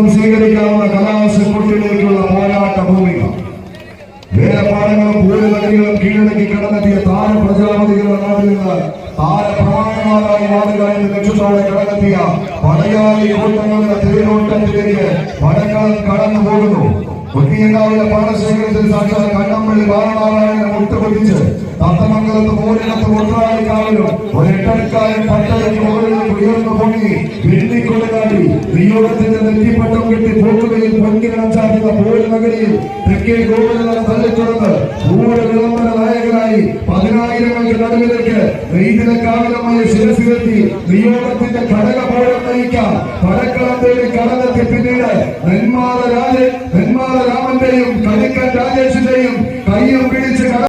സ്വീകരിക്കാവുന്ന കലാശക്കൊട്ടിലേക്കുള്ള പോരാട്ട ഭൂമിക വേലപ്പാടങ്ങളും പൂരനഗരികളും കീഴടക്കി കടന്നെത്തിയ താര പ്രജാപതികളുടെ നാട്ടിൽ നിന്ന് താരപ്രമാണമാരായി മാറുക എന്ന ലക്ഷ്യത്തോടെ കടന്നെത്തിയ പടയാളി കൂട്ടങ്ങളുടെ തേരോട്ടത്തിലേക്ക് പടക്കളം കടന്നു പോകുന്നു. കുട്ടിയങ്കാവിലെ പാടശേഖരത്തിൽ സാക്ഷാൽ കണ്ണമ്പള്ളി ബാലനാരായണനെ മുട്ടുപൊതിച്ച് തത്തമംഗലത്ത് പോരിനത്ത് ഒട്ടാളിക്കാവിലും ഒരെട്ടക്കാരൻ പട്ടയ്ക്ക് മുകളിലേക്ക് ഉയർന്നു പൊങ്ങി വെള്ളിക്കൊടുകാടി നിയോഗത്തിന്റെ നെറ്റിപ്പട്ടം കെട്ടി പോക്കുകയിൽ പൊങ്കിനച്ചാർന്ന പോരിനഗരിയിൽ തെക്കേ ഗോപുരം തള്ളിത്തുറന്ന് പൂര വിളംബര നായകനായി 10,000ങ്ങൾക്ക് നടുവിലേക്ക് നെയ്തിലക്കാവിലമായ ശിരസിലെത്തി നിയോഗത്തിന്റെ ഘടകപോരം നയിക്കാൻ പടക്കളം തേടി കടന്നെത്തി പിന്നീട് നെന്മാറ രാമന്റെയും കണിക്കൻ രാജേഷിന്റെയും കയ്യും പിടിച്ച്